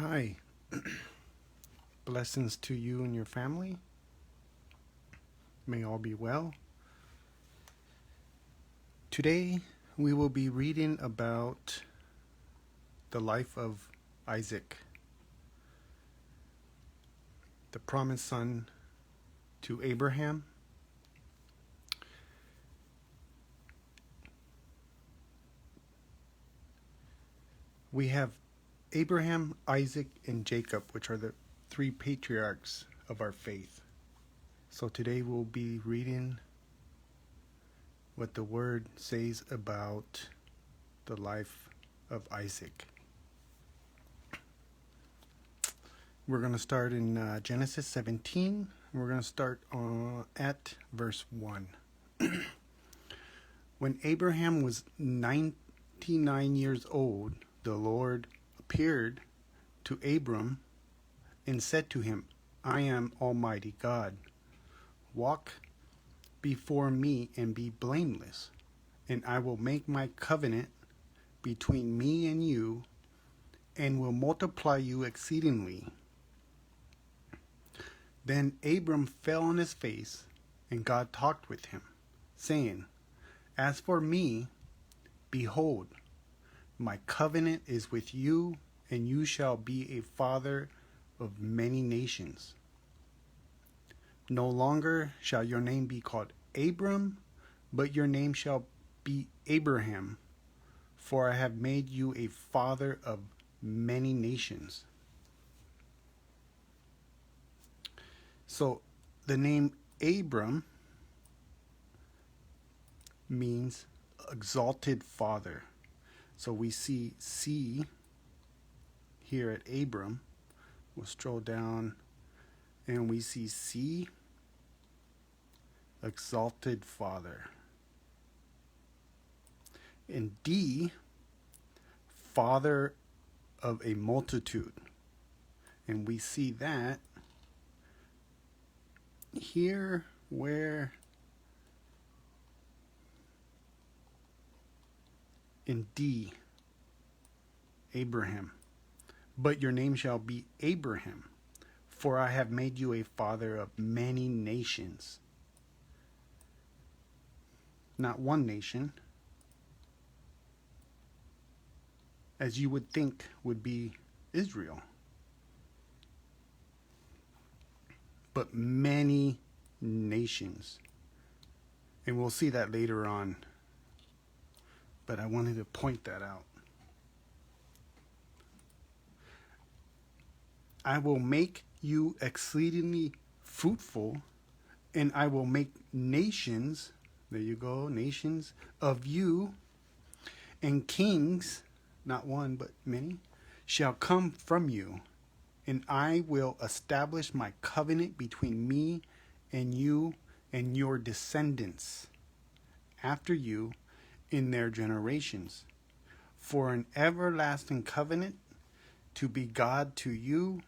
Hi, blessings to you and your family. May all be well. Today we will be reading about the life of Isaac, the promised son to Abraham. We have Abraham, Isaac, and Jacob, which are the three patriarchs of our faith. So today we'll be reading what the word says about the life of Isaac. We're going to start in Genesis 17. We're going to start at verse 1. When Abraham was 99 years old, the Lord appeared to Abram and said to him, I am Almighty God. Walk before me and be blameless, and I will make my covenant between me and you, and will multiply you exceedingly. Then Abram fell on his face, and God talked with him, saying, As for me, behold, my covenant is with you, and you shall be a father of many nations. No longer shall your name be called Abram, but your name shall be Abraham, for I have made you a father of many nations. So the name Abram means exalted father. So we see C here at Abram. We'll scroll down and we see C, exalted father. And D, father of a multitude. And we see that here where in D, Abraham. But your name shall be Abraham, for I have made you a father of many nations. Not one nation, as you would think would be Israel, but many nations. And we'll see that later on, but I wanted to point that out. I will make you exceedingly fruitful, and I will make nations, there you go, nations of you, and kings, not one but many, shall come from you, and I will establish my covenant between me and you and your descendants after you in their generations, for an everlasting covenant to be God to you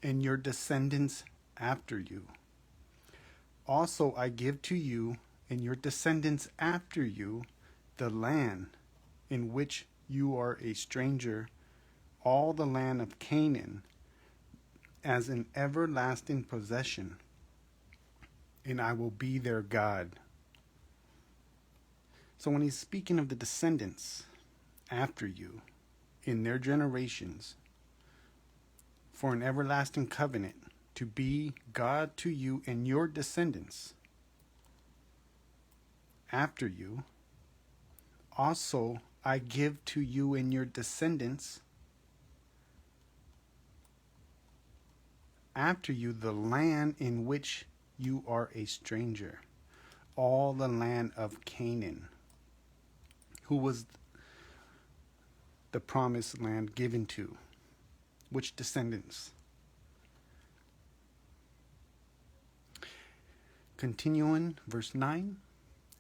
and your descendants after you. Also I give to you and your descendants after you the land in which you are a stranger, all the land of Canaan, as an everlasting possession, and I will be their God. So when he's speaking of the descendants after you in their generations, for an everlasting covenant to be God to you and your descendants after you, also I give to you and your descendants after you the land in which you are a stranger, all the land of Canaan, who was the promised land given to. Which descendants? Continuing, verse 9.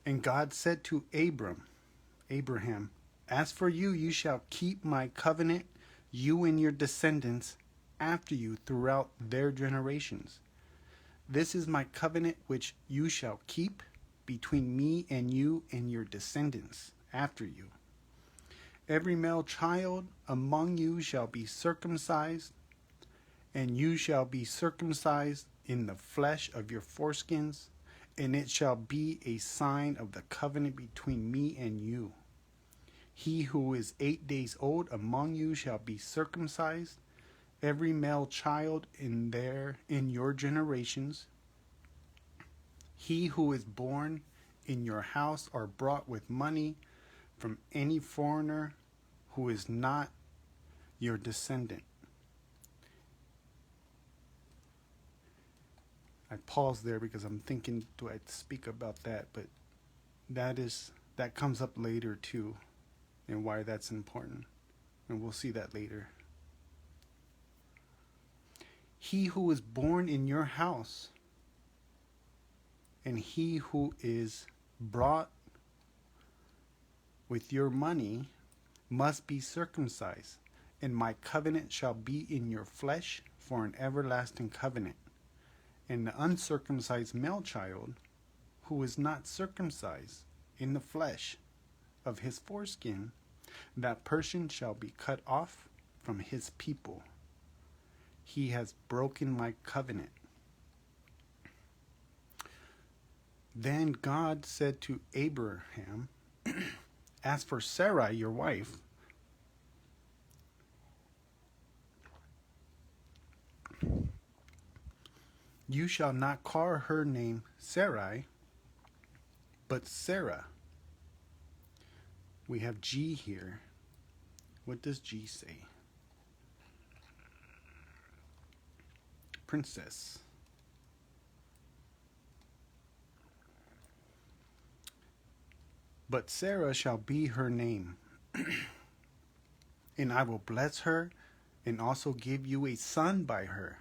And God said to Abraham, As for you, you shall keep my covenant, you and your descendants after you throughout their generations. This is my covenant which you shall keep between me and you and your descendants after you. Every male child among you shall be circumcised, And you shall be circumcised in the flesh of your foreskins, and it shall be a sign of the covenant between me and you. He who is 8 days old among you shall be circumcised, every male child in your generations. He who is born in your house or brought with money from any foreigner who is not your descendant. I pause there because I'm thinking, do I speak about that? But that comes up later too, and why that's important. And we'll see that later. He who is born in your house and he who is brought with your money must be circumcised, and my covenant shall be in your flesh for an everlasting covenant. And the uncircumcised male child who is not circumcised in the flesh of his foreskin, that person shall be cut off from his people. He has broken my covenant. Then God said to Abraham, as for Sarai, your wife, you shall not call her name Sarai, but Sarah. We have G here. What does G say? Princess. But Sarah shall be her name, and I will bless her and also give you a son by her.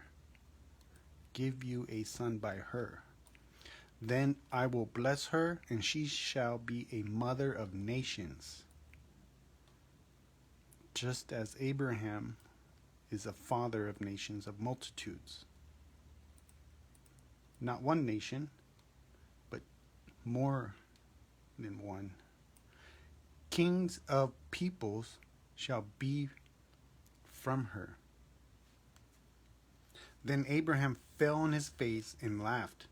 Give you a son by her. Then I will bless her, and she shall be a mother of nations. Just as Abraham is a father of nations, of multitudes. Not one nation, but more than one. Kings of peoples shall be from her. Then Abraham fell on his face and laughed,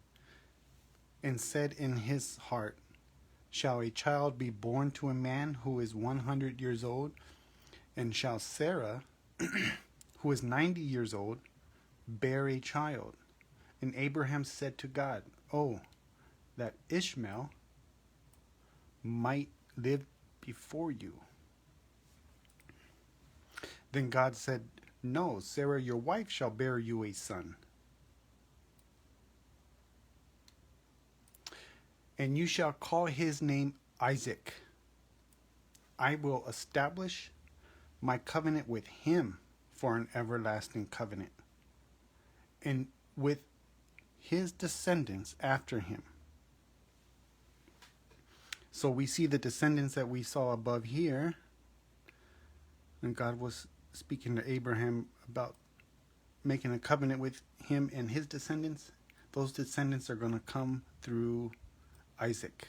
and said in his heart, shall a child be born to a man who is 100 years old? And shall Sarah, who is 90 years old, bear a child? And Abraham said to God, oh, that Ishmael might live before you. Then God said, no, Sarah your wife shall bear you a son. And you shall call his name Isaac. I will establish my covenant with him for an everlasting covenant, and with his descendants after him. So we see the descendants that we saw above here, and God was speaking to Abraham about making a covenant with him and his descendants. Those descendants are going to come through Isaac.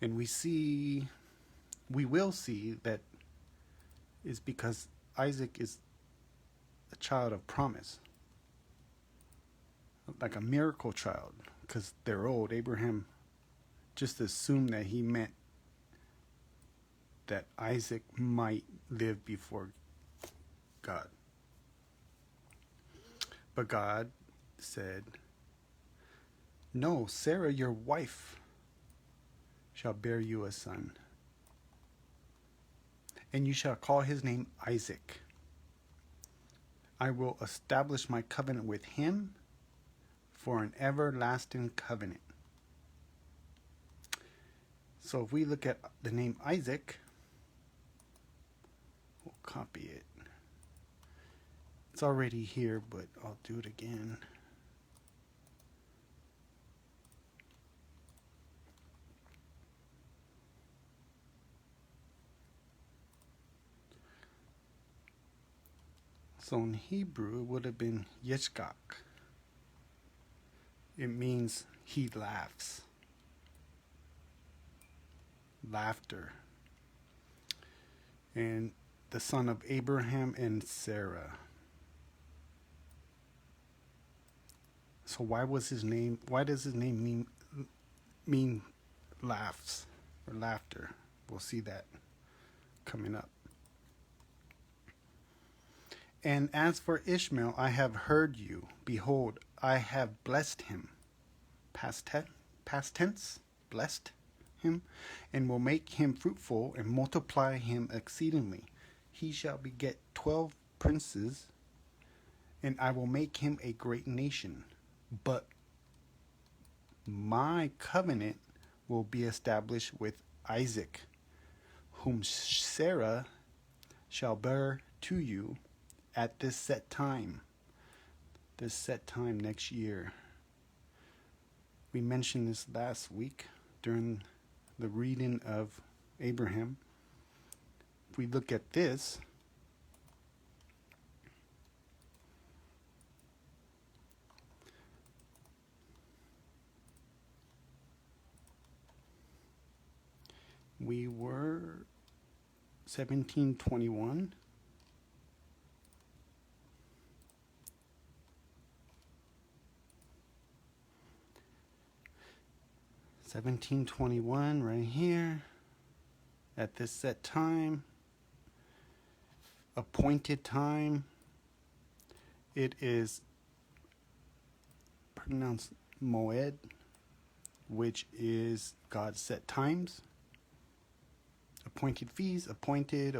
And we will see that is because Isaac is a child of promise, like a miracle child, because they're old. Abraham just assumed that he meant that Isaac might live before God. But God said, no, Sarah your wife shall bear you a son, and you shall call his name Isaac. I will establish my covenant with him for an everlasting covenant. So if we look at the name Isaac, we'll copy it. It's already here, but I'll do it again. So in Hebrew, it would have been Yishkak. It means he laughs. Laughter. And the son of Abraham and Sarah. So why was his name? Why does his name mean laughs or laughter? We'll see that coming up. And as for Ishmael, I have heard you. Behold, I have blessed him. Past tense, blessed him, and will make him fruitful and multiply him exceedingly. He shall beget 12 princes, and I will make him a great nation. But my covenant will be established with Isaac, whom Sarah shall bear to you at this set time next year. We mentioned this last week during the reading of Abraham. If we look at this, we were 1721. Right here, at this set time, appointed time. It is pronounced Moed, which is God's set times. Appointed fees, appointed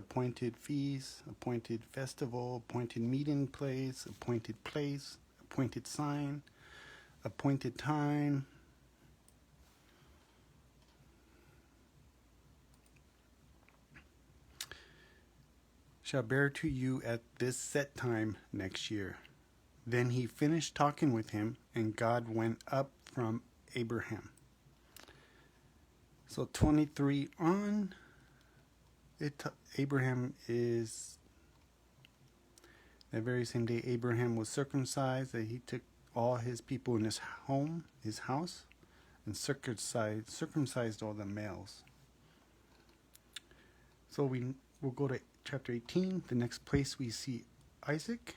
fees, appointed festival, appointed meeting place, appointed sign, appointed time. Shall bear to you at this set time next year. Then he finished talking with him, and God went up from Abraham. So 23 on, Abraham is, that very same day Abraham was circumcised, that he took all his people in his house, and circumcised all the males. So we'll go to chapter 18. The next place we see Isaac.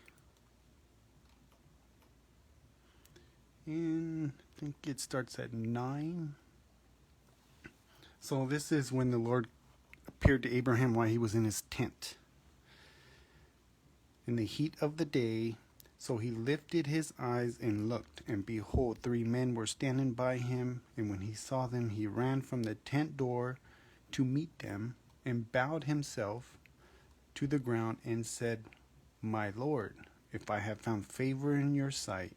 And I think it starts at 9. So this is when the Lord appeared to Abraham while he was in his tent. In the heat of the day, so he lifted his eyes and looked, and behold, 3 men were standing by him. And when he saw them, he ran from the tent door to meet them, and bowed himself to the ground and said, My Lord, if I have found favor in your sight,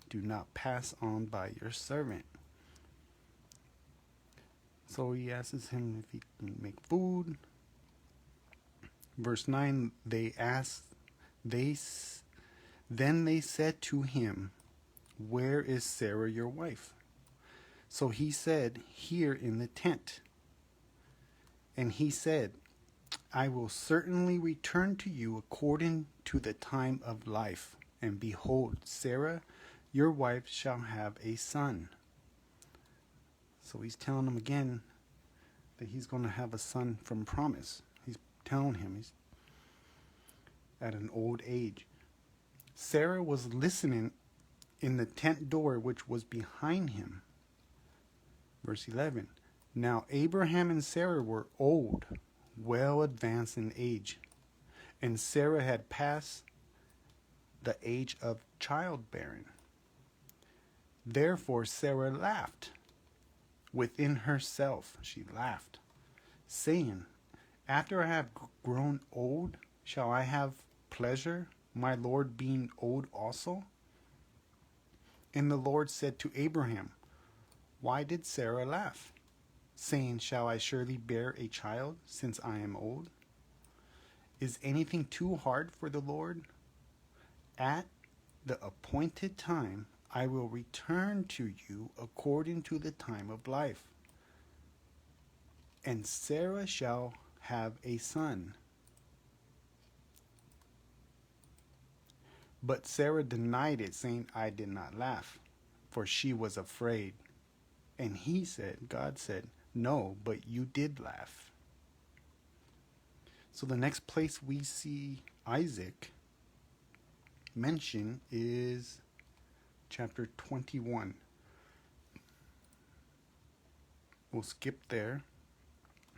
do not pass on by your servant. So he asks him if he can make food. Verse 9, then they said to him, Where is Sarah your wife? So he said, Here in the tent. And he said, I will certainly return to you according to the time of life. And behold, Sarah, your wife, shall have a son. So he's telling him again that he's going to have a son from promise. He's telling him he's at an old age. Sarah was listening in the tent door which was behind him. Verse 11. Now Abraham and Sarah were old, well advanced in age, and Sarah had passed the age of childbearing. Therefore Sarah laughed within herself. She laughed, saying, After I have grown old, shall I have pleasure, my Lord being old also? And the Lord said to Abraham, Why did Sarah laugh, saying, Shall I surely bear a child, since I am old? Is anything too hard for the Lord? At the appointed time I will return to you according to the time of life. And Sarah shall have a son. But Sarah denied it, saying, I did not laugh, for she was afraid. And God said, No, but you did laugh. So the next place we see Isaac mentioned is chapter 21. We'll skip there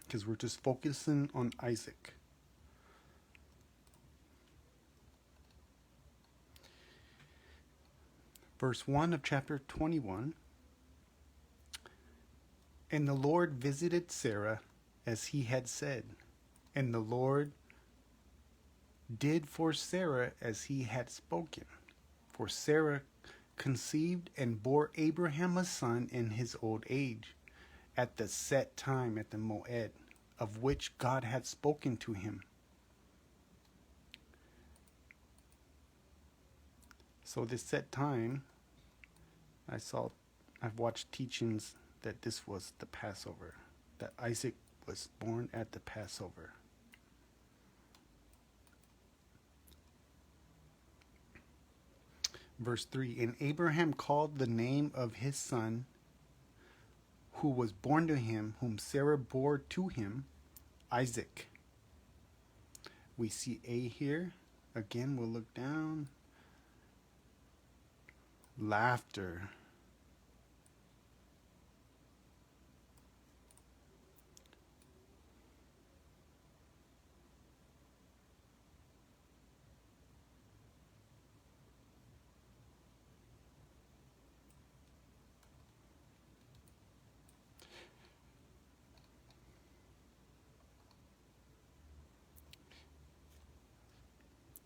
because we're just focusing on Isaac. Verse 1 of chapter 21. And the Lord visited Sarah as he had said, and the Lord did for Sarah as he had spoken. For Sarah conceived and bore Abraham a son in his old age, at the set time, at the Moed, of which God had spoken to him. So this set time, I've watched teachings that this was the Passover, that Isaac was born at the Passover. Verse 3, and Abraham called the name of his son, who was born to him, whom Sarah bore to him, Isaac. We see A here. Again, we'll look down. Laughter.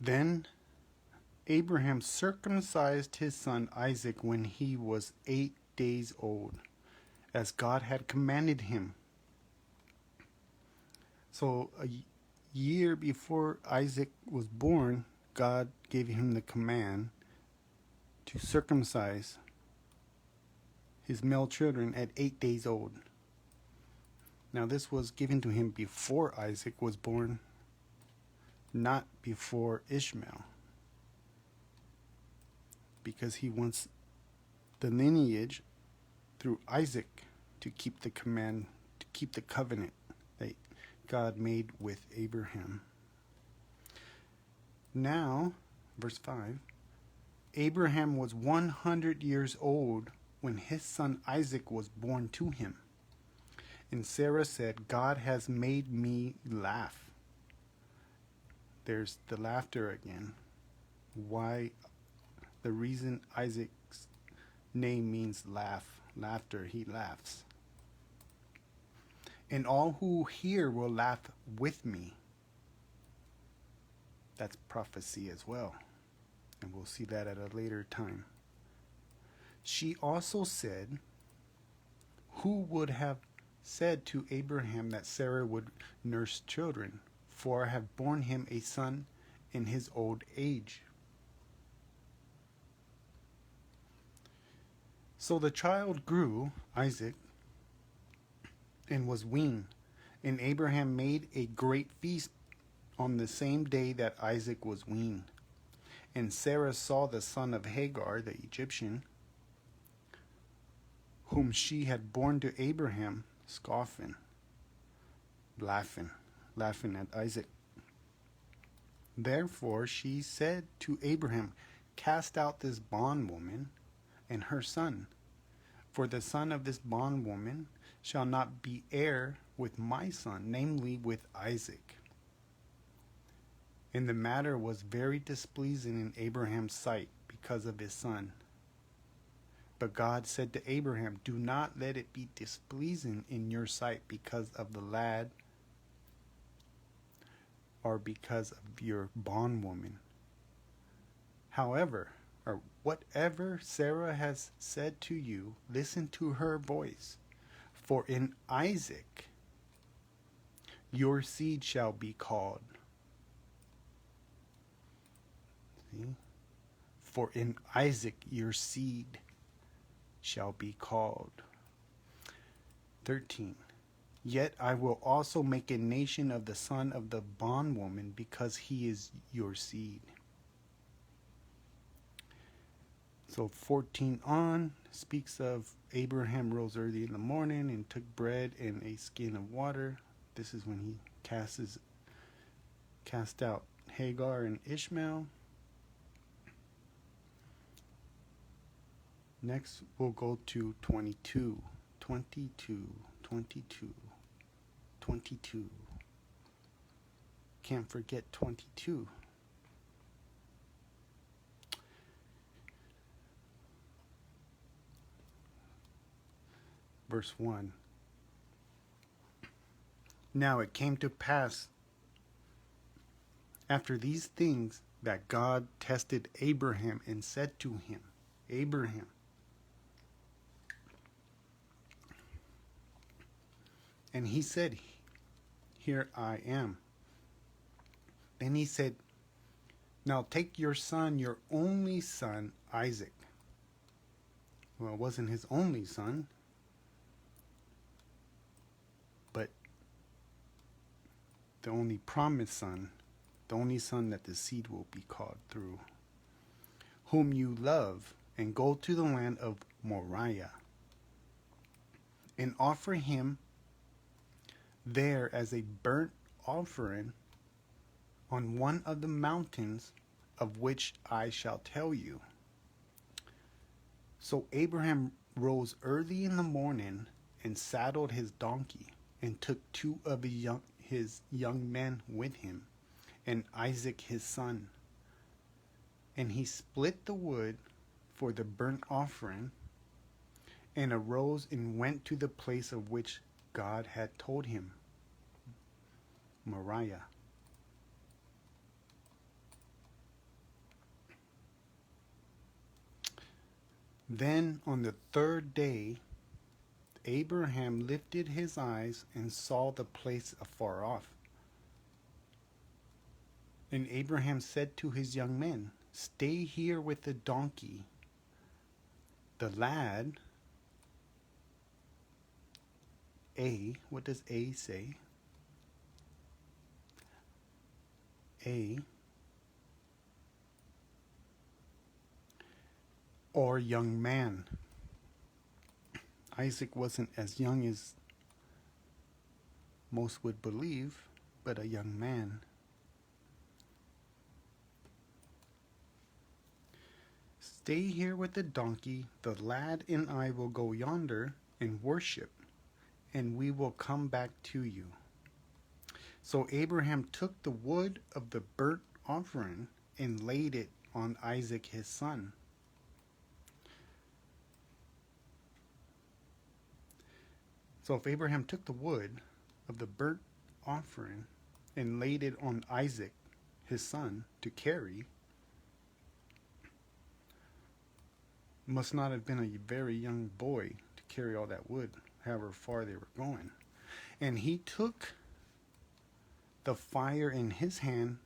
Then Abraham circumcised his son Isaac when he was 8 days old, as God had commanded him. So a year before Isaac was born, God gave him the command to circumcise his male children at 8 days old. Now this was given to him before Isaac was born, not before Ishmael, because he wants the lineage through Isaac to keep the command, to keep the covenant that God made with Abraham. Now, verse 5, Abraham was 100 years old when his son Isaac was born to him. And Sarah said, God has made me laugh. There's the laughter again. Why? The reason Isaac's name means laugh, laughter, he laughs. And all who hear will laugh with me. That's prophecy as well. And we'll see that at a later time. She also said, who would have said to Abraham that Sarah would nurse children? For I have borne him a son in his old age. So the child grew, Isaac, and was weaned. And Abraham made a great feast on the same day that Isaac was weaned. And Sarah saw the son of Hagar, the Egyptian, whom she had borne to Abraham, scoffing, laughing at Isaac. Therefore she said to Abraham, cast out this bondwoman and her son, for the son of this bondwoman shall not be heir with my son, namely with Isaac. And the matter was very displeasing in Abraham's sight because of his son. But God said to Abraham, do not let it be displeasing in your sight because of the lad or because of your bondwoman. However, or whatever Sarah has said to you, listen to her voice. For in Isaac your seed shall be called. See? For in Isaac your seed shall be called. 13. Yet I will also make a nation of the son of the bondwoman, because he is your seed. So 14 on speaks of Abraham rose early in the morning and took bread and a skin of water. This is when he cast out Hagar and Ishmael. Next, we'll go to 22. 22. 22. 22. Can't forget 22. Verse 1. Now it came to pass after these things that God tested Abraham and said to him, Abraham. And he said, Here I am. Then he said, Now take your son, your only son, Isaac. Well, it wasn't his only son, but the only promised son, the only son that the seed will be called through, whom you love, and go to the land of Moriah, and offer him there as a burnt offering on one of the mountains of which I shall tell you. So Abraham rose early in the morning and saddled his donkey and took two of his young men with him and Isaac his son. And he split the wood for the burnt offering and arose and went to the place of which God had told him, Moriah. Then on the third day, Abraham lifted his eyes and saw the place afar off. And Abraham said to his young men, Stay here with the donkey. The lad, A, what does A say? A, or young man. Isaac wasn't as young as most would believe, but a young man. Stay here with the donkey. The lad and I will go yonder and worship, and we will come back to you. So Abraham took the wood of the burnt offering and laid it on Isaac his son. So if Abraham took the wood of the burnt offering and laid it on Isaac his son to carry, must not have been a very young boy to carry all that wood, however far they were going. And he took the fire in his hand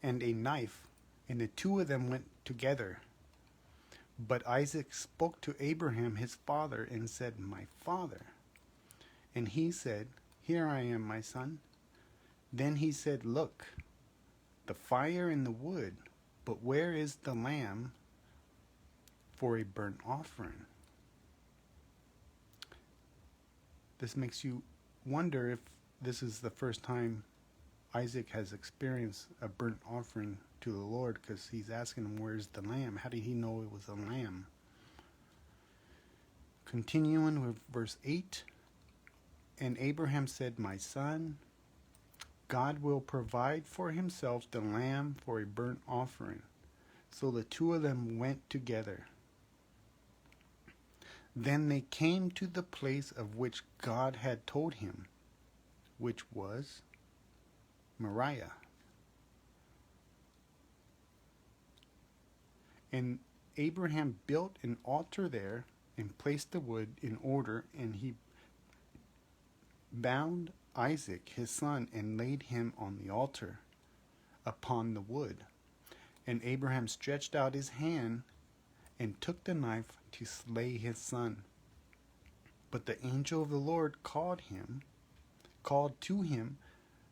and a knife, and the two of them went together. But Isaac spoke to Abraham his father and said, My father. And he said, Here I am, my son. Then he said, Look, the fire and the wood, but where is the lamb for a burnt offering? This makes you wonder if this is the first time Isaac has experienced a burnt offering to the Lord, because he's asking him, where's the lamb? How did he know it was a lamb? Continuing with verse 8. And Abraham said, My son, God will provide for himself the lamb for a burnt offering. So the two of them went together. Then they came to the place of which God had told him, which was Moriah. And Abraham built an altar there and placed the wood in order, and he bound Isaac his son and laid him on the altar upon the wood. And Abraham stretched out his hand and took the knife to slay his son. But the angel of the Lord called to him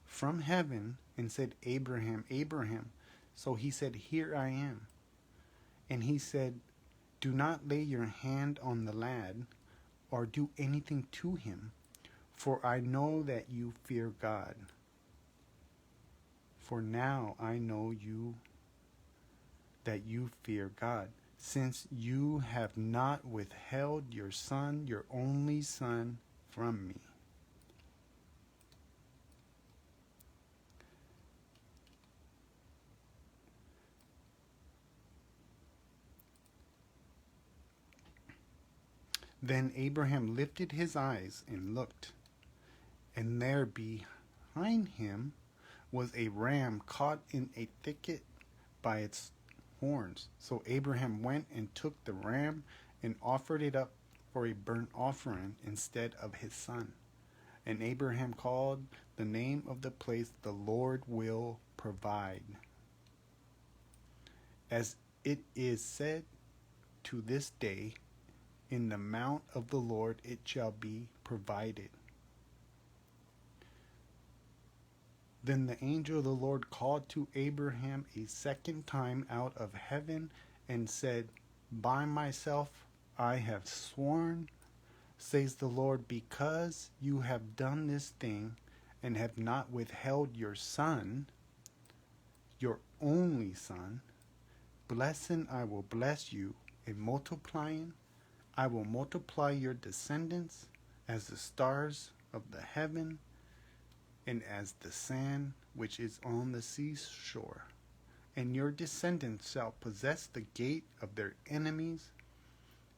from heaven and said, Abraham, Abraham. So he said, Here I am. And he said, Do not lay your hand on the lad or do anything to him, for I know that you fear God. For now I know that you fear God, since you have not withheld your son, your only son, from me. Then Abraham lifted his eyes and looked, and there behind him was a ram caught in a thicket by its horns. So Abraham went and took the ram and offered it up for a burnt offering instead of his son. And Abraham called the name of the place, "The Lord will provide." As it is said to this day, "In the mount of the Lord it shall be provided." Then the angel of the Lord called to Abraham a second time out of heaven and said, "By myself I have sworn, says the Lord, because you have done this thing and have not withheld your son, your only son, blessing I will bless you, and multiplying I will multiply your descendants as the stars of the heaven and as the sand which is on the seashore. And your descendants shall possess the gate of their enemies.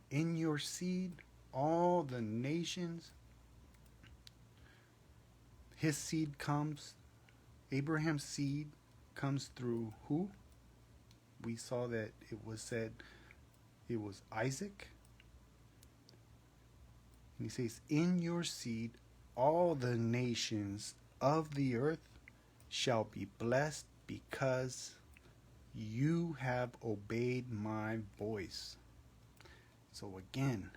In your seed all the nations. His seed comes, Abraham's seed comes through who? We saw that it was said it was Isaac. And he says, in your seed all the nations of the earth shall be blessed because you have obeyed my voice. So again,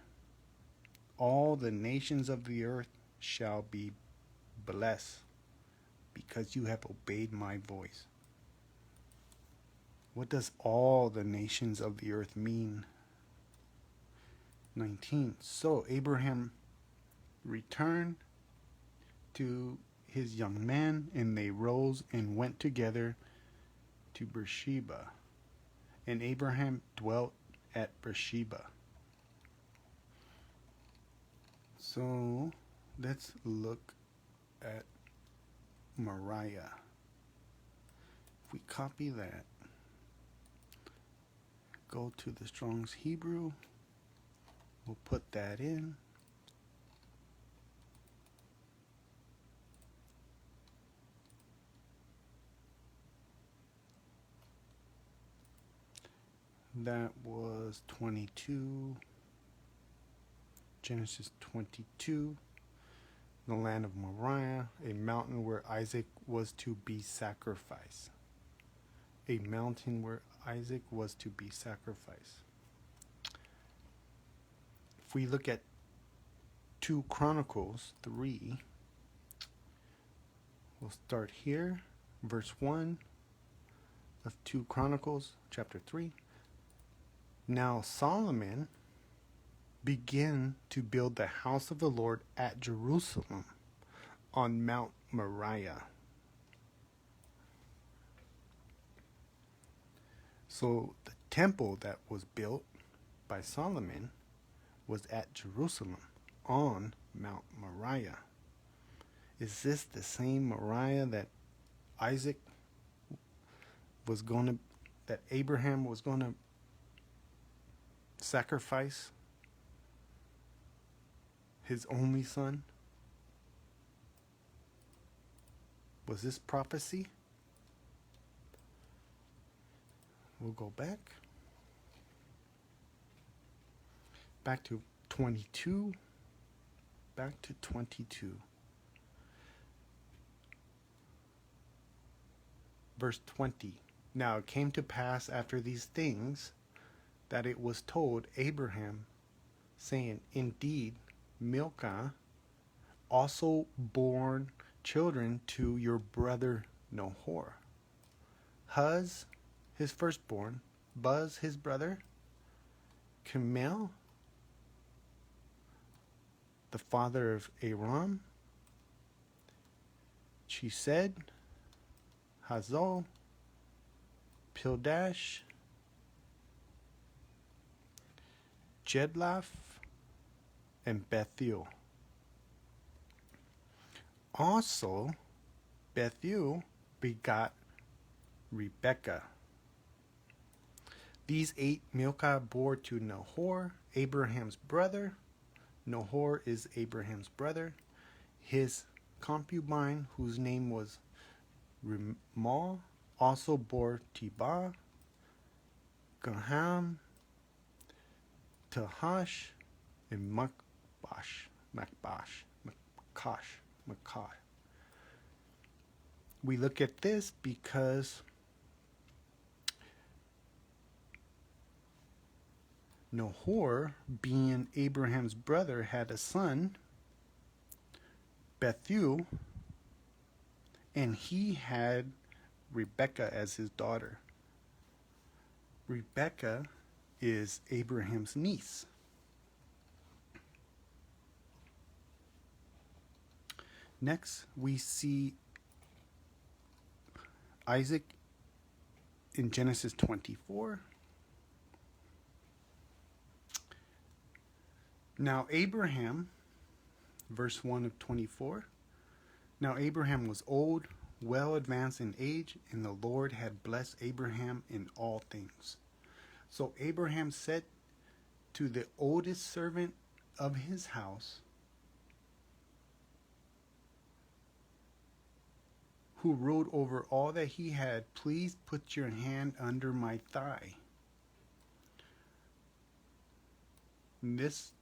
all the nations of the earth shall be blessed because you have obeyed my voice. What does all the nations of the earth mean? 19. So Abraham returned to his young men, and they rose and went together to Beersheba. And Abraham dwelt at Beersheba. So let's look at Moriah. If we copy that, go to the Strong's Hebrew, we'll put that in. That was 22, Genesis 22, the land of Moriah, a mountain where Isaac was to be sacrificed. A mountain where Isaac was to be sacrificed. If we look at 2 Chronicles 3, we'll start here, verse 1 of 2 Chronicles chapter 3. Now Solomon began to build the house of the Lord at Jerusalem on Mount Moriah. So the temple that was built by Solomon was at Jerusalem on Mount Moriah. Is this the same Moriah that Abraham was going to sacrifice his only son? Was this prophecy? We'll go back to 22. Back to 22. Verse 20. Now it came to pass after these things that it was told Abraham, saying, indeed, Milcah also born children to your brother Nahor. Huz, his firstborn, Buz, his brother, Camel, the father of Aram, Chesed, Hazol, Pildash, Jedlaph, and Bethuel. Also, Bethuel begot Rebekah. These 8 Milcah bore to Nahor, Abraham's brother. Nahor is Abraham's brother. His concubine, whose name was Rimah, also bore Tebah, Gaham, Tahash, and Makash. We look at this because Nahor, being Abraham's brother, had a son, Bethuel, and he had Rebekah as his daughter. Rebekah is Abraham's niece. Next, we see Isaac in Genesis 24. Now Abraham, verse 1 of 24. Now Abraham was old, well advanced in age, and the Lord had blessed Abraham in all things. So Abraham said to the oldest servant of his house, who ruled over all that he had, please put your hand under my thigh. And this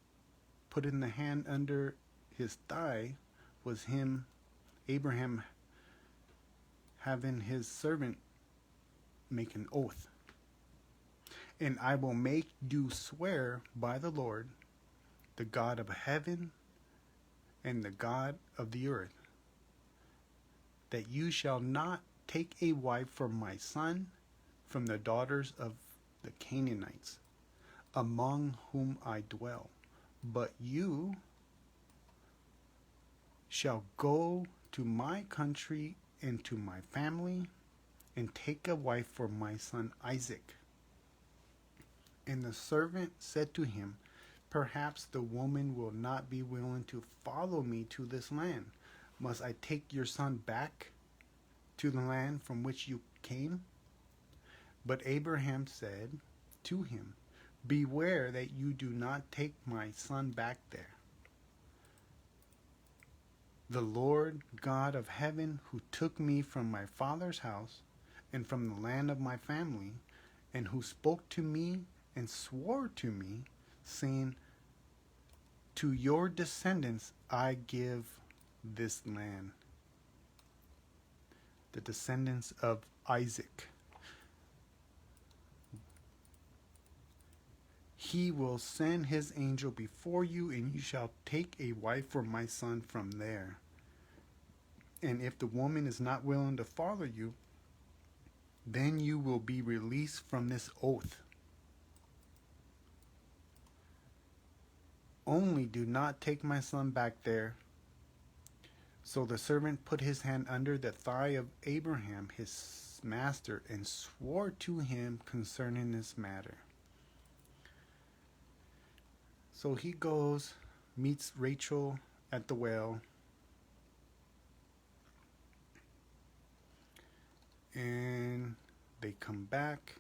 putting the hand under his thigh was him, Abraham, having his servant make an oath. And I will make you swear by the Lord, the God of heaven and the God of the earth, that you shall not take a wife for my son from the daughters of the Canaanites, among whom I dwell, but you shall go to my country and to my family, and take a wife for my son Isaac. And the servant said to him, perhaps the woman will not be willing to follow me to this land. Must I take your son back to the land from which you came? But Abraham said to him, beware that you do not take my son back there. The Lord God of heaven, who took me from my father's house and from the land of my family, and who spoke to me and swore to me, saying, to your descendants I give this land. The descendants of Isaac. He will send his angel before you, and you shall take a wife for my son from there. And if the woman is not willing to follow you, then you will be released from this oath. Only do not take my son back there. So the servant put his hand under the thigh of Abraham, his master, and swore to him concerning this matter. So he goes, meets Rachel at the well, and they come back.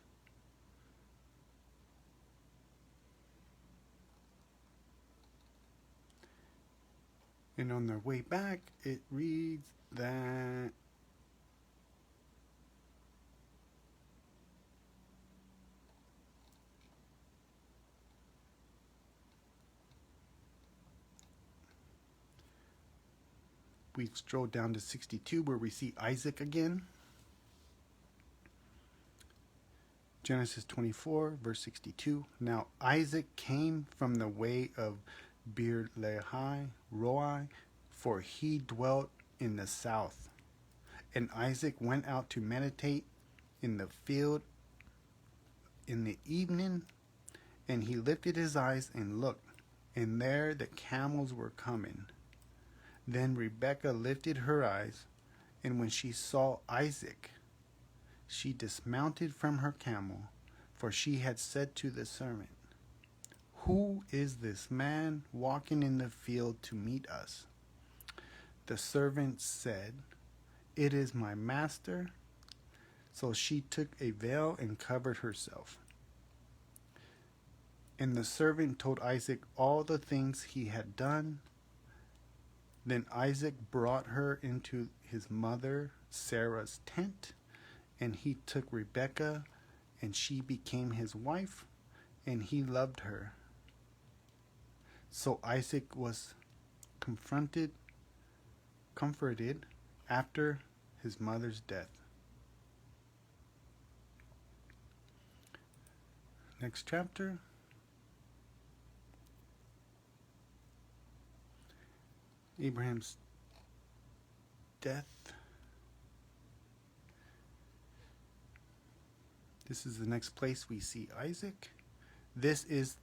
And on their way back, it reads that we stroll down to 62 where we see Isaac again. Genesis 24, verse 62. Now Isaac came from the way of Beer-lahai-roi, for he dwelt in the south. And Isaac went out to meditate in the field in the evening, and he lifted his eyes and looked, and there the camels were coming. Then Rebekah lifted her eyes, and when she saw Isaac, she dismounted from her camel, for she had said to the servant, "Who is this man walking in the field to meet us?" The servant said, "It is my master." So she took a veil and covered herself. And the servant told Isaac all the things he had done. Then Isaac brought her into his mother Sarah's tent, and he took Rebekah, and she became his wife, and he loved her. So Isaac was comforted after his mother's death. Next chapter. Abraham's death. This is the next place we see Isaac. This is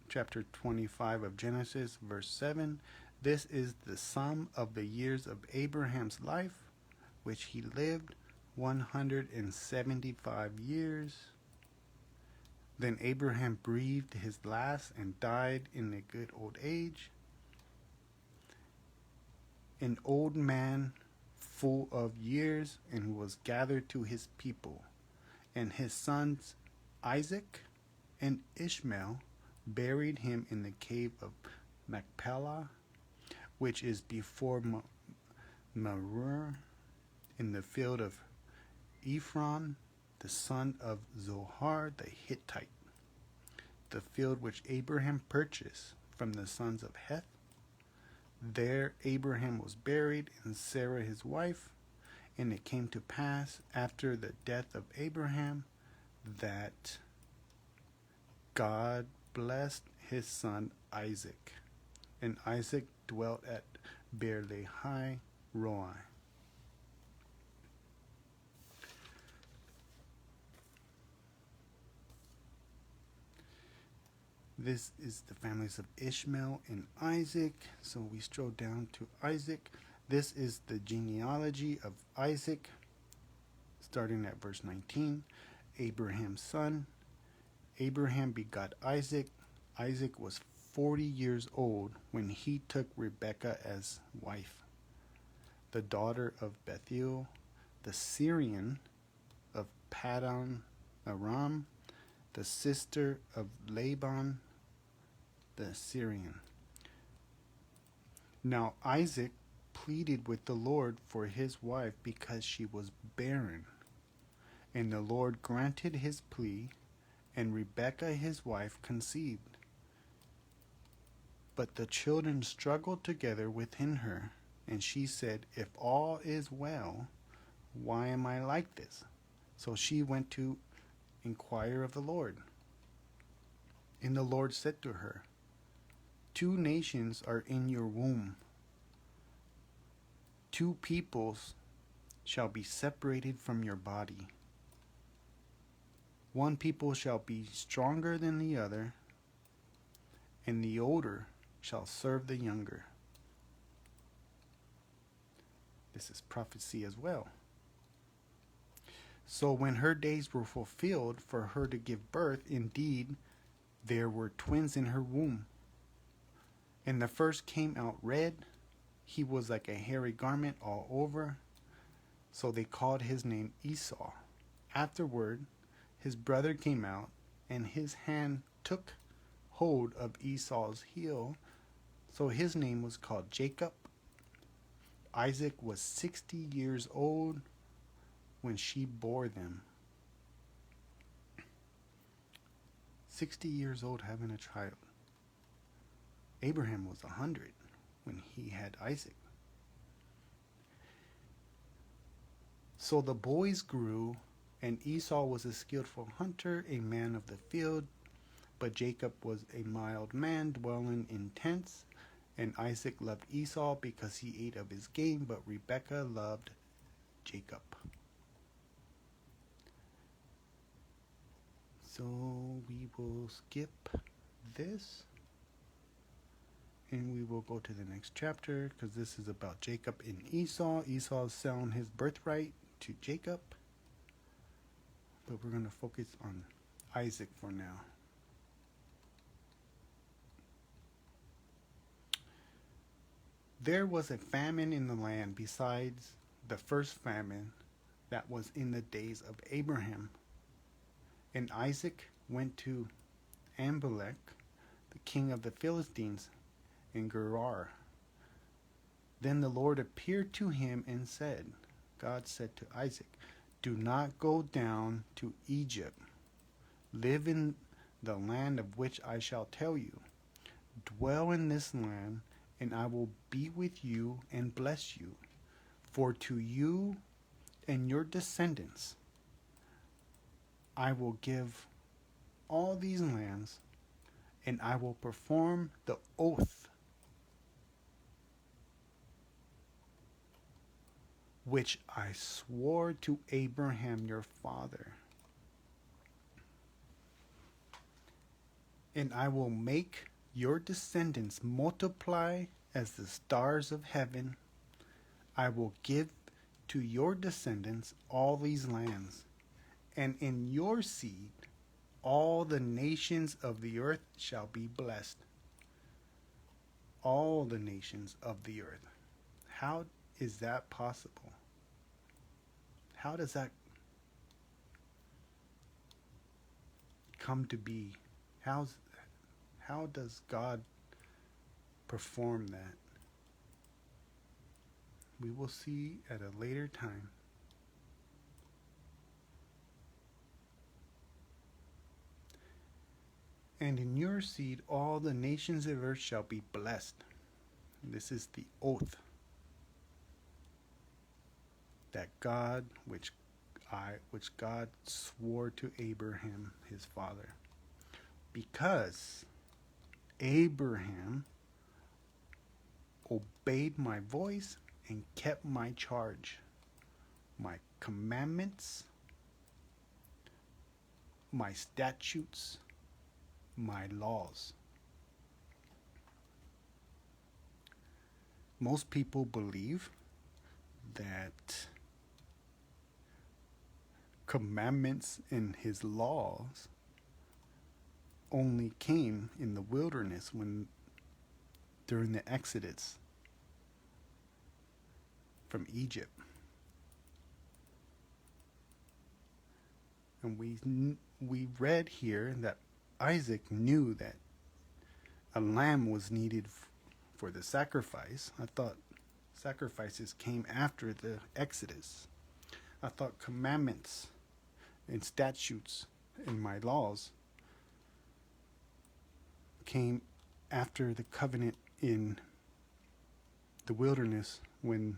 chapter 25 of Genesis, verse 7. This is the sum of the years of Abraham's life, which he lived 175 years. Then Abraham breathed his last and died in a good old age. An old man full of years, and was gathered to his people. And his sons Isaac and Ishmael buried him in the cave of Machpelah, which is before Mamre, in the field of Ephron, the son of Zohar the Hittite, the field which Abraham purchased from the sons of Heth. There Abraham was buried, and Sarah his wife. And it came to pass after the death of Abraham that God blessed his son Isaac. And Isaac dwelt at Beer-lahai Roi. This is the families of Ishmael and Isaac. So we stroll down to Isaac. This is the genealogy of Isaac, starting at verse 19. Abraham's son. Abraham begot Isaac. Isaac was 40 years old when he took Rebekah as wife, the daughter of Bethuel, the Syrian of Paddan Aram, the sister of Laban the Syrian. Now Isaac pleaded with the Lord for his wife because she was barren. And the Lord granted his plea, and Rebekah his wife conceived. But the children struggled together within her, and she said, "If all is well, why am I like this?" So she went to inquire of the Lord. And the Lord said to her, "Two nations are in your womb. Two peoples shall be separated from your body. One people shall be stronger than the other, and the older shall serve the younger." This is prophecy as well. So when her days were fulfilled for her to give birth, indeed, there were twins in her womb. And the first came out red. He was like a hairy garment all over. So they called his name Esau. Afterward, his brother came out, and his hand took hold of Esau's heel. So his name was called Jacob. Isaac was 60 years old when she bore them. 60 years old having a child. Abraham was 100 when he had Isaac. So the boys grew, and Esau was a skillful hunter, a man of the field, but Jacob was a mild man, dwelling in tents. And Isaac loved Esau because he ate of his game, but Rebekah loved Jacob. So we will skip this, and we will go to the next chapter, because this is about Jacob and Esau. Esau selling his birthright to Jacob, but we're going to focus on Isaac for now. there was a famine in the land besides the first famine that was in the days of Abraham. And Isaac went to Abimelech, the king of the Philistines, in Gerar. Then the Lord appeared to him and said, God said to Isaac, do not go down to Egypt. Live in the land of which I shall tell you. Dwell in this land, and I will be with you and bless you. For to you and your descendants I will give all these lands, and I will perform the oath which I swore to Abraham your father. And I will make your descendants multiply as the stars of heaven. I will give to your descendants all these lands, and in your seed all the nations of the earth shall be blessed. All the nations of the earth. How is that possible? How does that come to be? How does God perform that? We will see at a later time. And in your seed all the nations of earth shall be blessed. This is the oath that God, which God swore to Abraham his father, because Abraham obeyed my voice and kept my charge, my commandments, my statutes, my laws. Most people believe that commandments and his laws only came in the wilderness during the Exodus from Egypt. And we read here that Isaac knew that a lamb was needed for the sacrifice. I thought sacrifices came after the Exodus. I thought commandments and statutes and my laws came after the covenant in the wilderness when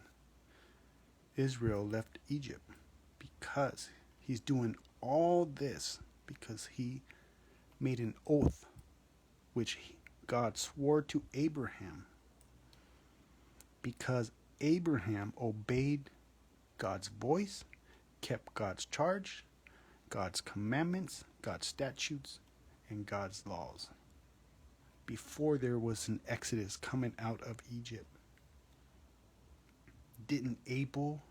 Israel left Egypt, because he's doing all this because he made an oath which God swore to Abraham, because Abraham obeyed God's voice, kept God's charge, God's commandments, God's statutes, and God's laws before there was an Exodus coming out of Egypt. Didn't Abel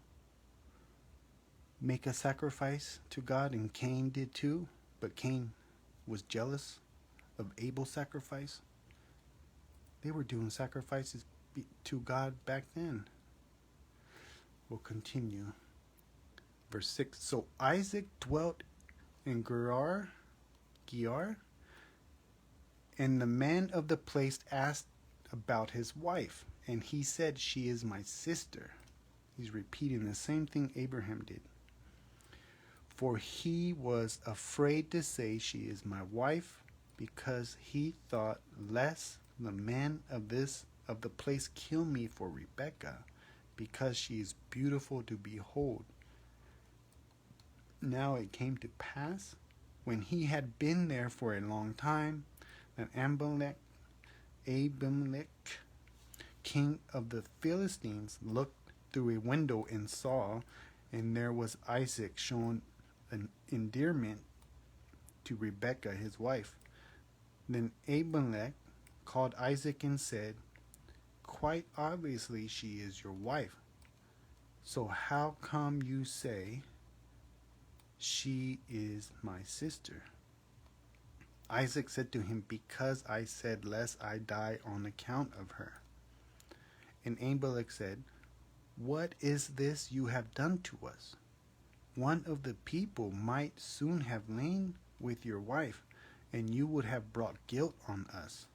make a sacrifice to God, and Cain did too? But Cain was jealous of Abel's sacrifice. They were doing sacrifices to God back then. We'll continue. Verse 6. So Isaac dwelt in Gerar, and the man of the place asked about his wife, and he said, she is my sister. He's repeating the same thing Abraham did. For he was afraid to say, she is my wife, because he thought, lest the man of the place kill me for Rebekah, because she is beautiful to behold. Now it came to pass, when he had been there for a long time, that Abimelech, king of the Philistines, looked through a window and saw, and there was Isaac shown an endearment to Rebekah his wife. Then Abimelech called Isaac and said, quite obviously she is your wife. So how come you say she is my sister? Isaac said to him, because I said, lest I die on account of her. And Abimelech said, "What is this you have done to us? One of the people might soon have lain with your wife, and you would have brought guilt on us."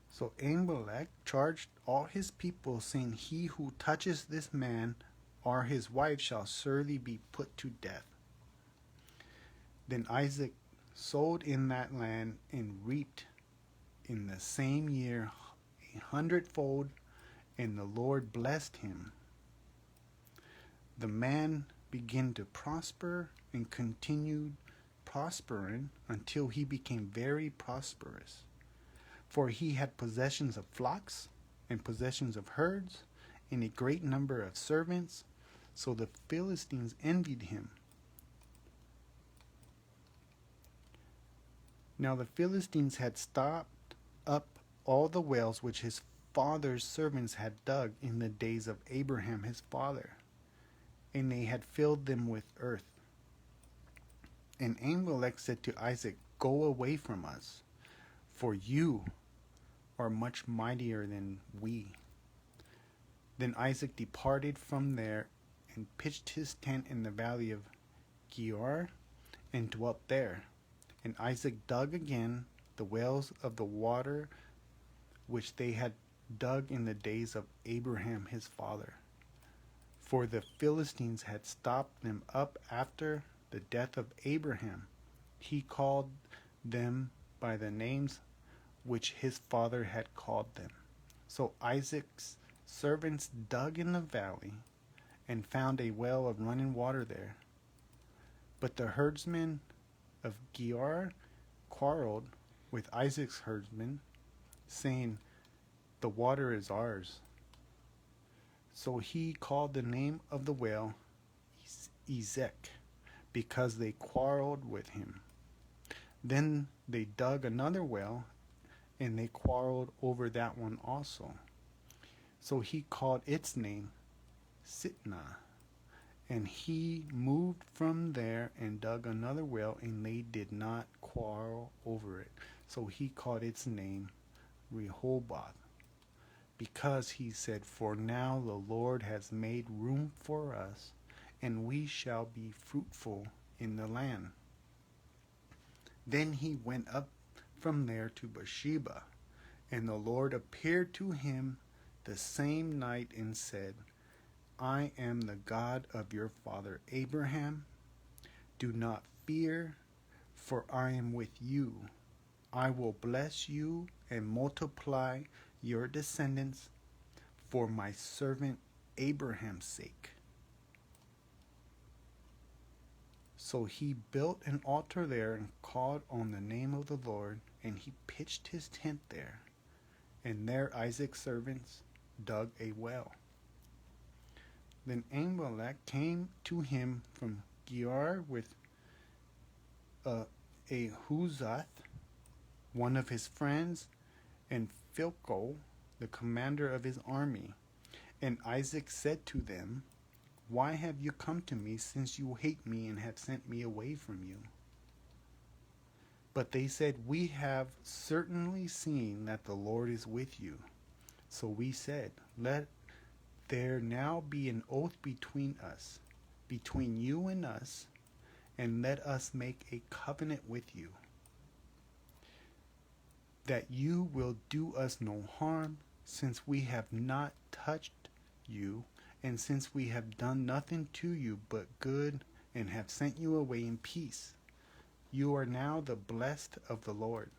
So Abimelech charged all his people, saying, "He who touches this man or his wife shall surely be put to death." Then Isaac sowed in that land and reaped in the same year 100-fold, and the Lord blessed him. The man began to prosper and continued prospering until he became very prosperous. For he had possessions of flocks and possessions of herds and a great number of servants, so the Philistines envied him. Now the Philistines had stopped up all the wells which his father's servants had dug in the days of Abraham his father, and they had filled them with earth. And Abimelech said to Isaac, "Go away from us, for you are much mightier than we." Then Isaac departed from there and pitched his tent in the valley of Gerar and dwelt there. And Isaac dug again the wells of the water which they had dug in the days of Abraham his father. For the Philistines had stopped them up after the death of Abraham. He called them by the names which his father had called them. So Isaac's servants dug in the valley and found a well of running water there. But the herdsmen of Gerar quarreled with Isaac's herdsmen, saying, "The water is ours." So he called the name of the well Ezek, because they quarreled with him. Then they dug another well, and they quarreled over that one also. So he called its name Sitnah. And he moved from there and dug another well, and they did not quarrel over it. So he called its name Rehoboth, because he said, "For now the Lord has made room for us, and we shall be fruitful in the land." Then he went up from there to Beersheba, and the Lord appeared to him the same night and said, "I am the God of your father Abraham. Do not fear, for I am with you. I will bless you and multiply your descendants for my servant Abraham's sake." So he built an altar there and called on the name of the Lord, and he pitched his tent there. And there Isaac's servants dug a well. Then Abimelech came to him from Gerar with Ahuzzath, one of his friends, and Phicol, the commander of his army. And Isaac said to them, "Why have you come to me, since you hate me and have sent me away from you?" But they said, "We have certainly seen that the Lord is with you." So we said, "Let there now be an oath between us, between you and us, and let us make a covenant with you, that you will do us no harm, since we have not touched you, and since we have done nothing to you but good, and have sent you away in peace. You are now the blessed of the Lord."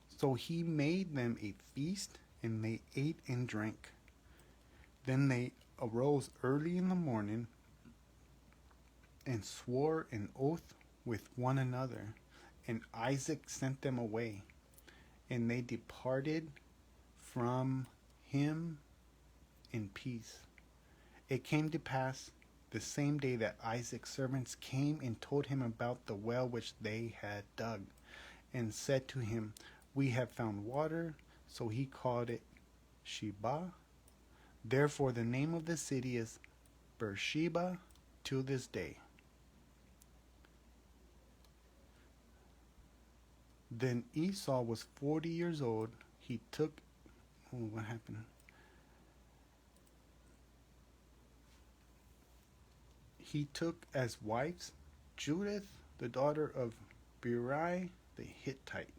So he made them a feast, and they ate and drank. Then they arose early in the morning and swore an oath with one another, and Isaac sent them away, and they departed from him in peace. It came to pass the same day that Isaac's servants came and told him about the well which they had dug, and said to him, "We have found water." So he called it Sheba. Therefore the name of the city is Beersheba to this day. Then Esau was 40 years old. He took, oh, what happened? He took as wives Judith, the daughter of Beeri the Hittite,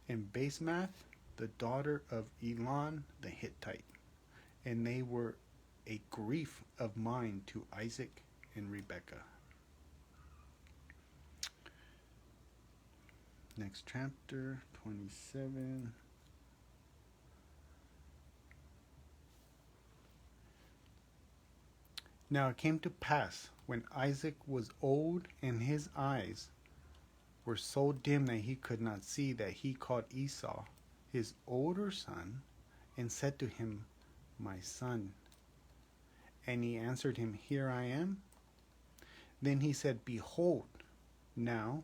and Basemath, the daughter of Elon the Hittite. And they were a grief of mind to Isaac and Rebekah. Next chapter, 27. Now it came to pass, when Isaac was old and his eyes were so dim that he could not see, that he called Esau, his older son, and said to him, My son. And he answered him, Here I am. Then he said, Behold, now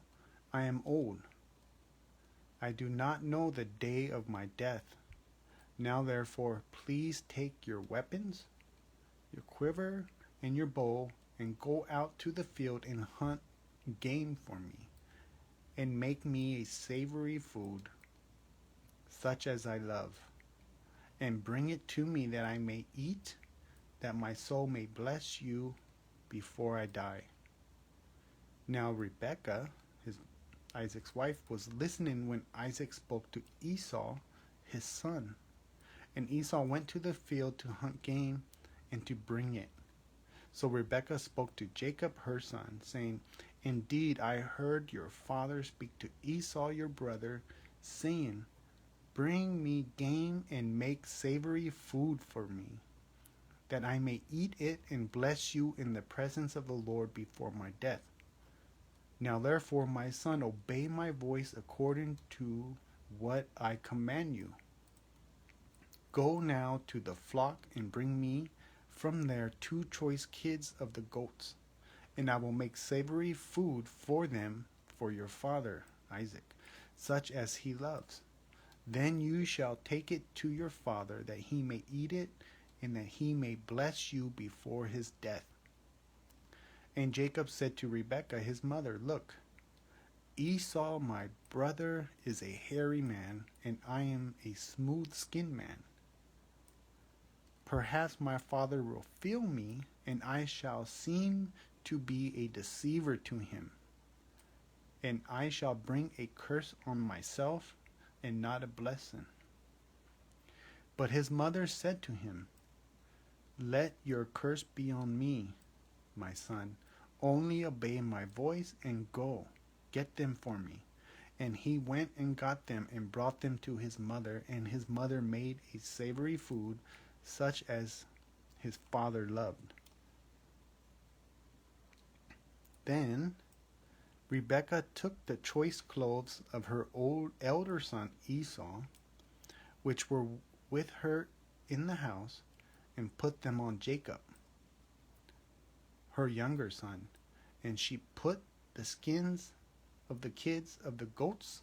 I am old. I do not know the day of my death. Now therefore, please take your weapons, your quiver, and your bow, and go out to the field and hunt game for me, and make me a savory food, such as I love, and bring it to me that I may eat, that my soul may bless you before I die. Now Rebekah, Isaac's wife, was listening when Isaac spoke to Esau, his son. And Esau went to the field to hunt game and to bring it. So Rebekah spoke to Jacob her son, saying, Indeed, I heard your father speak to Esau your brother, saying, Bring me game and make savory food for me, that I may eat it and bless you in the presence of the Lord before my death. Now therefore, my son, obey my voice according to what I command you. Go now to the flock and bring me from there 2 choice kids of the goats, and I will make savory food for them for your father Isaac, such as he loves. Then you shall take it to your father, that he may eat it, and that he may bless you before his death. And Jacob said to Rebekah his mother, Look, Esau my brother is a hairy man, and I am a smooth-skinned man. Perhaps my father will feel me, and I shall seem to be a deceiver to him, and I shall bring a curse on myself, and not a blessing. But his mother said to him, Let your curse be on me, my son. Only obey my voice and go, get them for me. And he went and got them and brought them to his mother, and his mother made a savory food, such as his father loved. Then Rebekah took the choice clothes of her elder son Esau, which were with her in the house, and put them on Jacob, her younger son, and she put the skins of the kids of the goats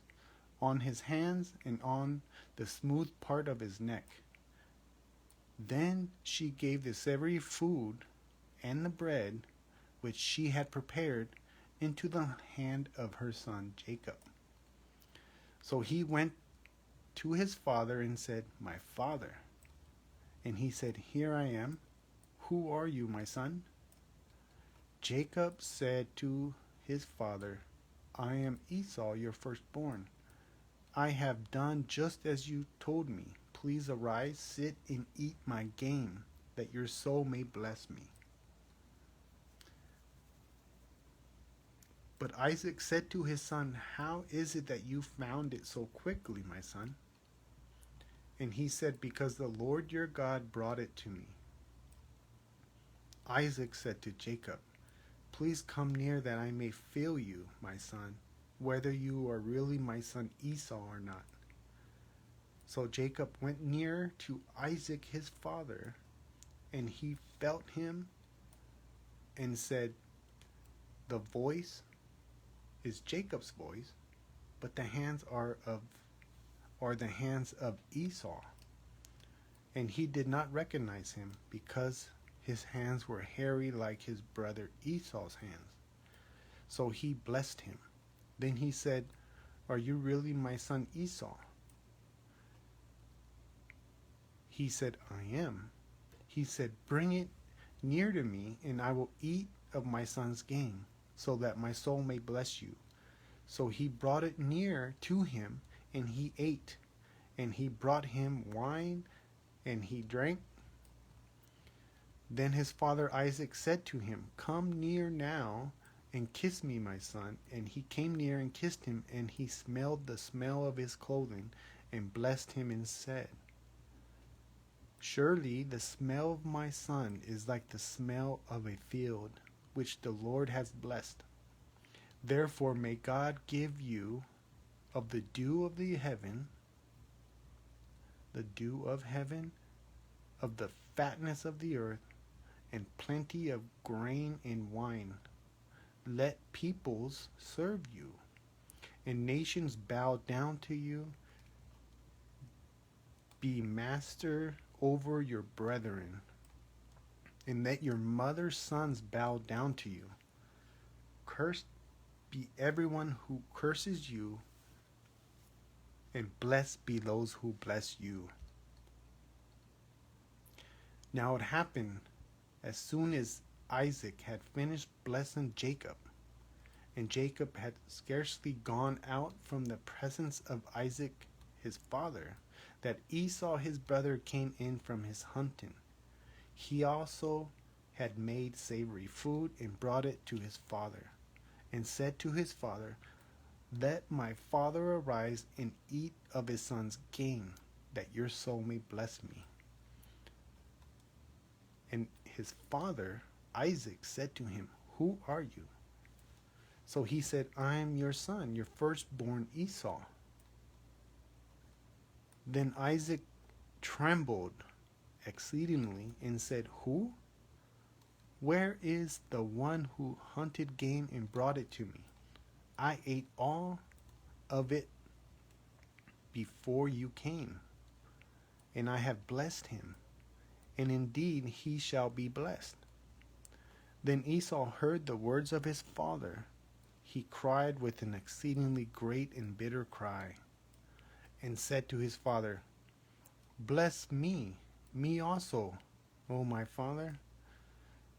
on his hands and on the smooth part of his neck. Then she gave the savory food and the bread which she had prepared into the hand of her son Jacob. So he went to his father and said, My father. And he said, Here I am. Who are you, my son? Jacob said to his father, I am Esau, your firstborn. I have done just as you told me. Please arise, sit, and eat my game, that your soul may bless me. But Isaac said to his son, How is it that you found it so quickly, my son? And he said, Because the Lord your God brought it to me. Isaac said to Jacob, Please come near that I may feel you, my son, whether you are really my son Esau or not. So Jacob went near to Isaac his father, and he felt him and said, The voice is Jacob's voice, but the hands are the hands of Esau. And he did not recognize him, because his hands were hairy like his brother Esau's hands. So he blessed him. Then he said, Are you really my son Esau? He said, I am. He said, bring it near to me, and I will eat of my son's game, so that my soul may bless you. So he brought it near to him, and he ate. And he brought him wine, and he drank. Then his father Isaac said to him, come near now, and kiss me, my son. And he came near and kissed him, and he smelled the smell of his clothing, and blessed him, and said, surely the smell of my son is like the smell of a field, which the Lord has blessed. Therefore may God give you of the dew of the heaven, of the fatness of the earth, and plenty of grain and wine. Let peoples serve you, and nations bow down to you. Be master over your brethren, and let your mother's sons bow down to you. Cursed be everyone who curses you, and blessed be those who bless you. Now it happened, as soon as Isaac had finished blessing Jacob, and Jacob had scarcely gone out from the presence of Isaac his father, that Esau his brother came in from his hunting. He also had made savory food, and brought it to his father, and said to his father, let my father arise and eat of his son's game, that your soul may bless me. And his father Isaac said to him, who are you? So he said, I am your son, your firstborn Esau. Then Isaac trembled exceedingly and said, who? Where is the one who hunted game and brought it to me? I ate all of it before you came, and I have blessed him, and indeed he shall be blessed. Then Esau heard the words of his father. He cried with an exceedingly great and bitter cry, and said to his father, bless me also, O my father.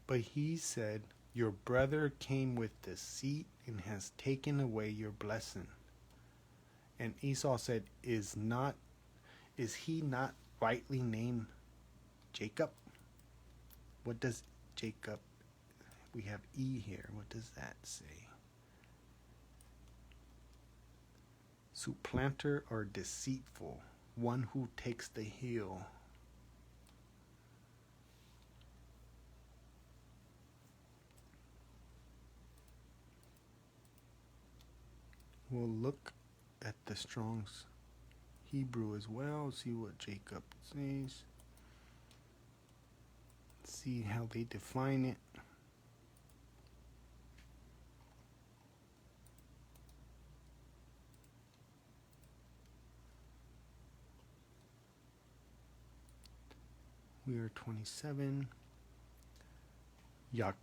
But he said, your brother came with deceit and has taken away your blessing. And Esau said, is he not rightly named Jacob? What does Jacob, we have E here, what does that say? Supplanter or deceitful, one who takes the heel. We'll look at the Strong's Hebrew as well, see what Jacob says, see how they define it. We are 27. Jacob.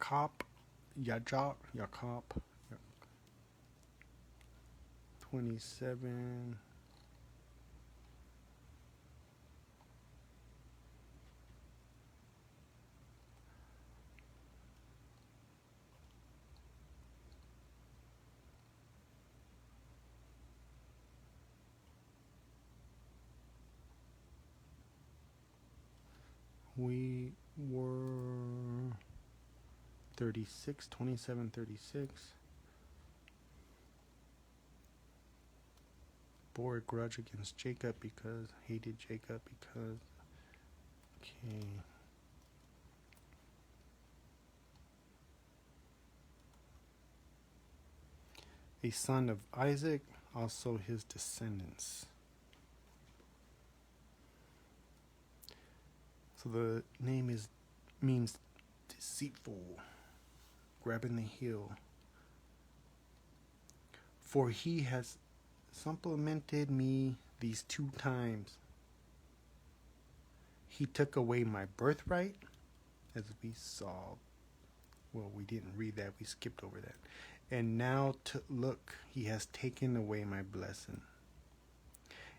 27. We were 36, 27, 36. Bore a grudge against Jacob because hated Jacob because okay. A son of Isaac, also his descendants. So the name means deceitful, grabbing the heel. For he has supplemented me these 2 times. He took away my birthright, as we saw. Well, we didn't read that, we skipped over that. And now look, he has taken away my blessing.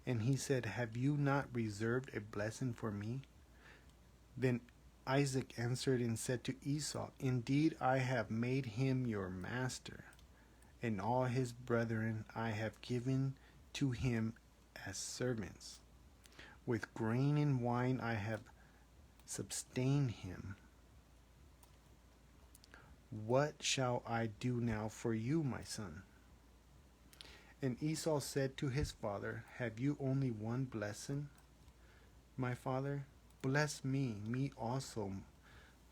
And he said, have you not reserved a blessing for me? Then Isaac answered and said to Esau, indeed, I have made him your master, and all his brethren I have given to him as servants. With grain and wine I have sustained him. What shall I do now for you, my son? And Esau said to his father, have you only one blessing, my father? Bless me also,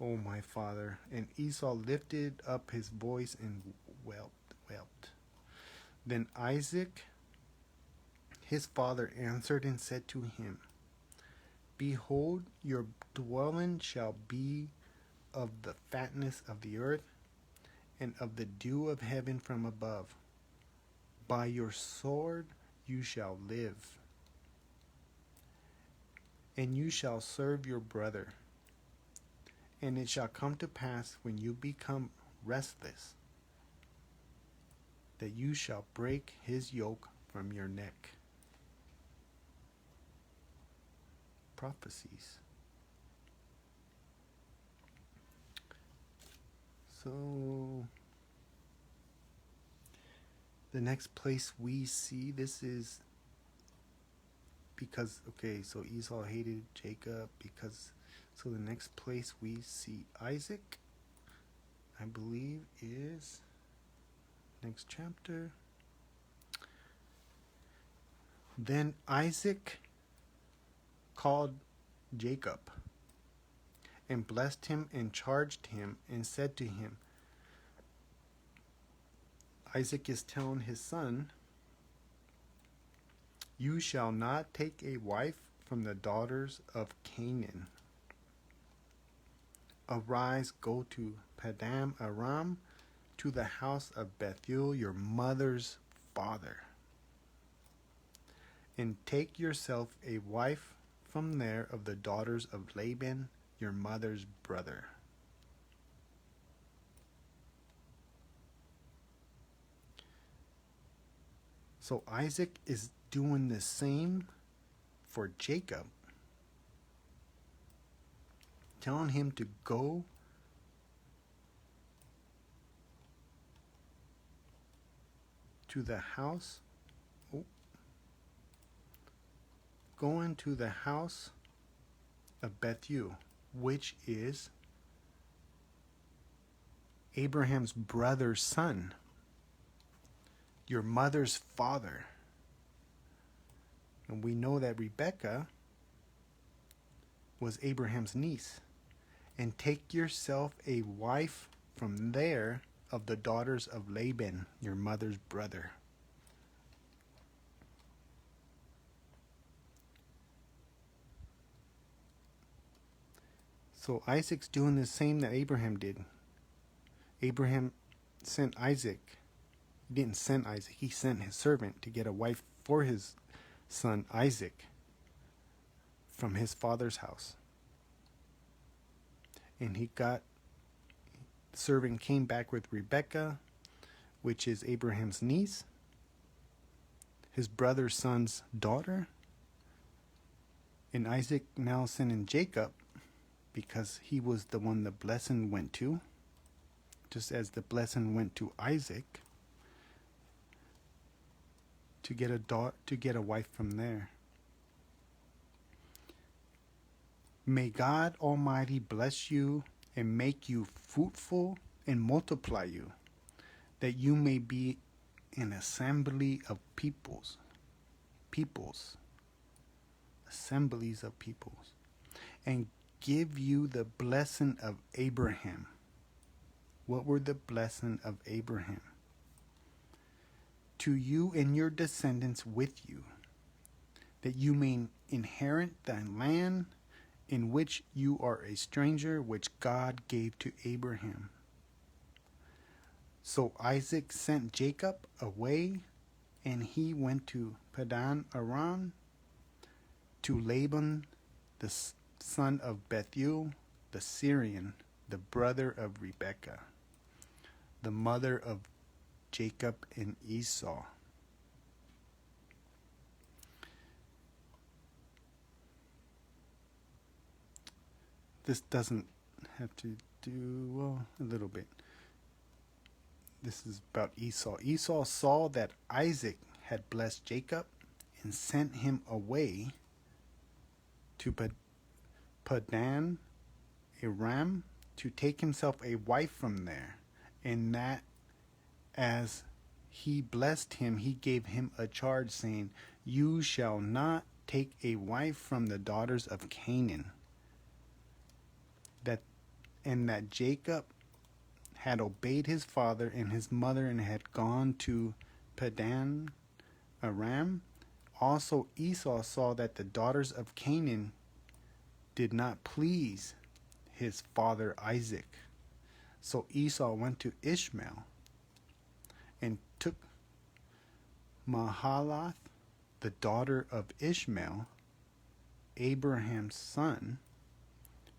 O my father. And Esau lifted up his voice and wept. Then Isaac, his father, answered and said to him, behold, your dwelling shall be of the fatness of the earth, and of the dew of heaven from above. By your sword you shall live, and you shall serve your brother. And it shall come to pass, when you become restless, that you shall break his yoke from your neck. Prophecies. So the next place we see this is because, okay, so Esau hated Jacob because, so the next place we see Isaac, I believe, is next chapter. Then Isaac called Jacob and blessed him and charged him and said to him, Isaac is telling his son, you shall not take a wife from the daughters of Canaan. Arise, go to Paddan Aram, to the house of Bethuel, your mother's father, and take yourself a wife from there of the daughters of Laban, your mother's brother. So Isaac is doing the same for Jacob, telling him to go to the house, going to the house of Bethuel, which is Abraham's brother's son, your mother's father. And we know that Rebekah was Abraham's niece. And take yourself a wife from there of the daughters of Laban, your mother's brother. So Isaac's doing the same that Abraham did. Abraham sent Isaac. He didn't send Isaac. He sent his servant to get a wife for his son Isaac from his father's house. And the servant came back with Rebekah, which is Abraham's niece, his brother's son's daughter. And Isaac now sending Jacob, because he was the one the blessing went to, just as the blessing went to Isaac, to get a wife from there. May God Almighty bless you and make you fruitful and multiply you, that you may be an assembly of peoples, assemblies of peoples, and give you the blessing of Abraham. What were the blessing of Abraham? To you and your descendants with you, that you may inherit the land in which you are a stranger, which God gave to Abraham. So Isaac sent Jacob away, and he went to Paddan Aram, to Laban, the son of Bethuel, the Syrian, the brother of Rebekah, the mother of Jacob and Esau. This doesn't have to do, well, a little bit. This is about Esau. Esau saw that Isaac had blessed Jacob and sent him away to Padan Aram to take himself a wife from there, and that as he blessed him, he gave him a charge, saying, "You shall not take a wife from the daughters of Canaan." That Jacob had obeyed his father and his mother and had gone to Padan Aram. Also Esau saw that the daughters of Canaan did not please his father Isaac. So Esau went to Ishmael and took Mahalath, the daughter of Ishmael, Abraham's son,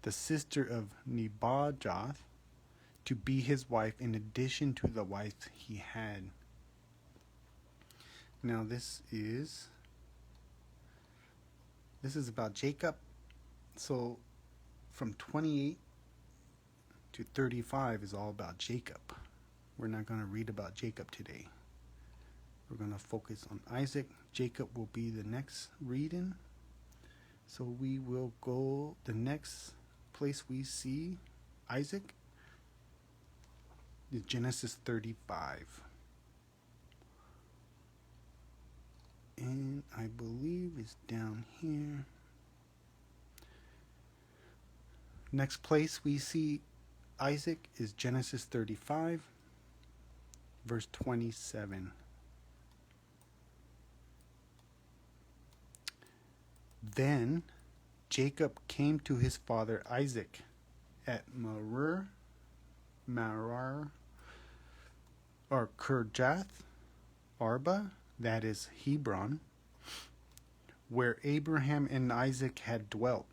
the sister of Nebajoth, to be his wife in addition to the wife he had. Now this is about Jacob. So from 28 to 35 is all about Jacob. We're not going to read about Jacob today. We're going to focus on Isaac. Jacob will be the next reading. So we will go, the next place we see Isaac is Genesis 35. And I believe it's down here. Next place we see Isaac is Genesis 35, verse 27. Then Jacob came to his father Isaac at Marar or Kirjath Arba, that is Hebron, where Abraham and Isaac had dwelt.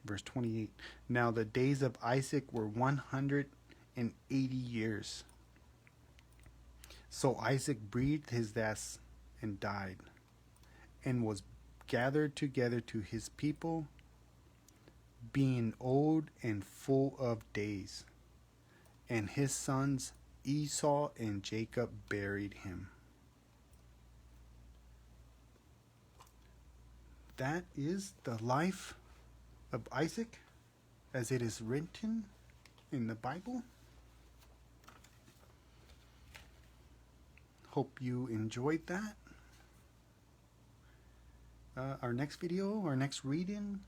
Verse 28. Now the days of Isaac were 180 years. So Isaac breathed his last and died, and was gathered together to his people, being old and full of days. And his sons Esau and Jacob buried him. That is the life of Isaac as it is written in the Bible. Hope you enjoyed that. Our next video, our next reading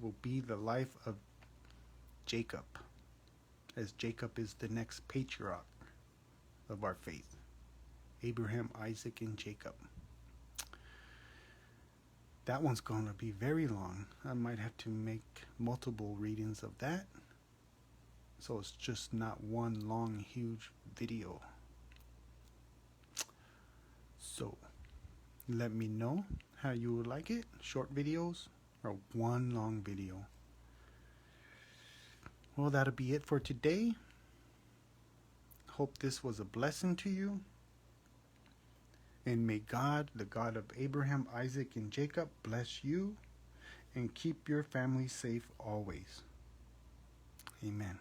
will be the life of Jacob, as Jacob is the next patriarch of our faith. Abraham, Isaac, and Jacob. That one's going to be very long. I might have to make multiple readings of that, so it's just not one long, huge video. So, let me know how you would like it. Short videos or one long video. Well, that'll be it for today. Hope this was a blessing to you. And may God, the God of Abraham, Isaac, and Jacob, bless you and keep your family safe always. Amen.